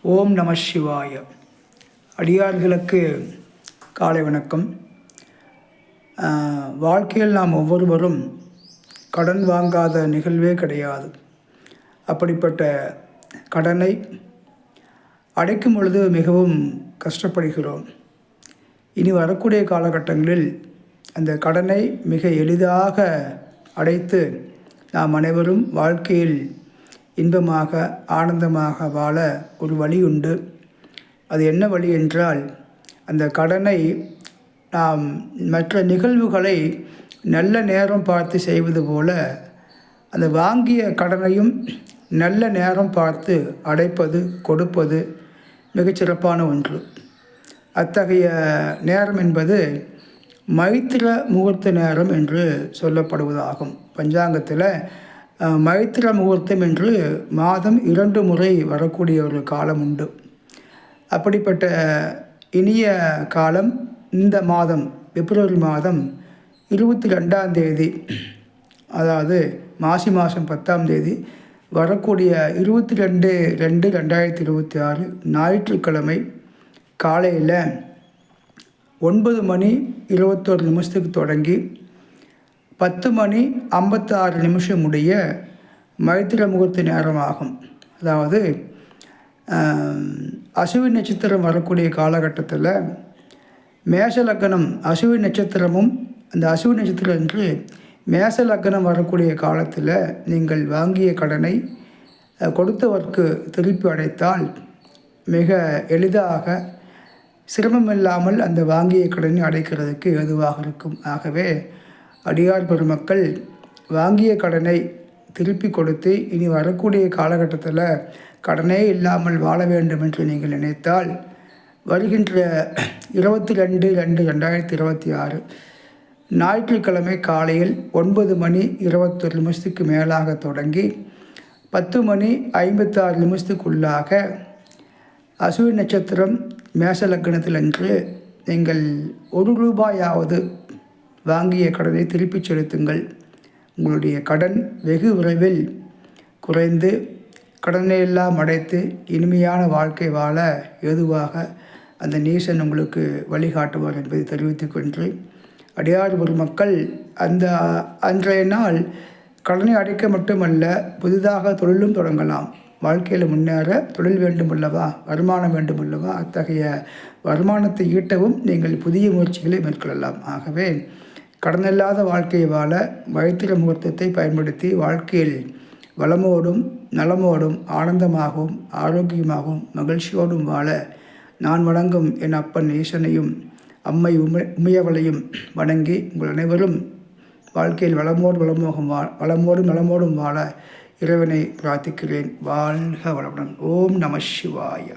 ஓம் நம சிவாய. அடியார்களுக்கு காலை வணக்கம். வாழ்க்கையில் நாம் ஒவ்வொருவரும் கடன் வாங்காத நிகழ்வே கிடையாது. அப்படிப்பட்ட கடனை அடைக்கும் பொழுது மிகவும் கஷ்டப்படுகிறோம். இனி வரக்கூடிய காலகட்டங்களில் அந்த கடனை மிக எளிதாக அடைத்து நாம் அனைவரும் வாழ்க்கையில் இன்பமாக ஆனந்தமாக வாழ ஒரு வழி உண்டு. அது என்ன வழி என்றால், அந்த கடனை நாம் மற்ற நிகழ்வுகளை நல்ல நேரம் பார்த்து செய்வது போல அந்த வாங்கிய கடனையும் நல்ல நேரம் பார்த்து அடைப்பது, கொடுப்பது மிகச்சிறப்பான ஒன்று. அத்தகைய நேரம் என்பது மைத்திர முகூர்த்த நேரம் என்று சொல்லப்படுவதாகும். பஞ்சாங்கத்தில் மைத்திர முகூர்த்தம் என்று மாதம் 2 முறை வரக்கூடிய ஒரு காலம் உண்டு. அப்படிப்பட்ட இனிய காலம் இந்த மாதம் பிப்ரவரி மாதம் 22ஆம் தேதி, அதாவது மாசி மாதம் 10ஆம் தேதி வரக்கூடிய 22/2/2026 ஞாயிற்றுக்கிழமை காலையில் 9 மணி 21 நிமிஷத்துக்கு தொடங்கி 10 மணி 56 நிமிஷம் முடிய மைத்திர முகூர்த்த நேரமாகும். அதாவது அசுவி நட்சத்திரம் வரக்கூடிய காலகட்டத்தில் மேஷ லக்னம் அசுவி நட்சத்திரமும் அந்த அசுவி நட்சத்திரம் என்று மேஷ லக்னம் வரக்கூடிய காலத்தில் நீங்கள் வாங்கிய கடனை கொடுத்தவர்க்கு திருப்பி அடைத்தால் மிக எளிதாக சிரமமில்லாமல் அந்த வாங்கிய கடனை அடைக்கிறதுக்கு ஏதுவாக இருக்கும். ஆகவே அடியார் பெருமக்கள் வாங்கிய கடனை திருப்பி கொடுத்து இனி வரக்கூடிய காலகட்டத்தில் கடனே இல்லாமல் வாழ வேண்டும் என்று நீங்கள் நினைத்தால் வருகின்ற 22/2/2026 ஞாயிற்றுக்கிழமை காலையில் 9 மணி 21 நிமிஷத்துக்கு மேலாக தொடங்கி 10 மணி 56 நிமிஷத்துக்குள்ளாக அசுவி நட்சத்திரம் மேஷ லக்னத்தில் அன்று நீங்கள் ₹1 வாங்கிய கடனை திருப்பிச் செலுத்துங்கள். உங்களுடைய கடன் வெகு விரைவில் குறைந்து கடனையெல்லாம் அடைத்து இனிமையான வாழ்க்கை வாழ ஏதுவாக அந்த நீசன் உங்களுக்கு வழிகாட்டுவார் என்பதை தெரிவித்துக் கொண்டு, அடியார் பெருமக்கள் அன்றைய நாள் கடனை அடைக்க மட்டுமல்ல, புதிதாக தொழிலும் தொடங்கலாம். வாழ்க்கையில் முன்னேற தொழில் வேண்டுமல்லவா, வருமானம் வேண்டுமல்லவா, அத்தகைய வருமானத்தை ஈட்டவும் நீங்கள் புதிய முயற்சிகளை மேற்கொள்ளலாம். ஆகவே கடனில்லாத வாழ்க்கையை வாழ மைத்திர முகூர்த்தத்தை பயன்படுத்தி வாழ்க்கையில் வளமோடும் நலமோடும் ஆனந்தமாகவும் ஆரோக்கியமாகவும் மகிழ்ச்சியோடும் வாழ நான் வணங்கும் என் அப்பன் ஈசனையும் அம்மை உமையவளையும் வணங்கி உங்கள் அனைவரும் வாழ்க்கையில் வளமோடும் நலமோடும் வாழ இறைவனை பிரார்த்திக்கிறேன். வாழ்க வளமுடன். ஓம் நம சிவாய.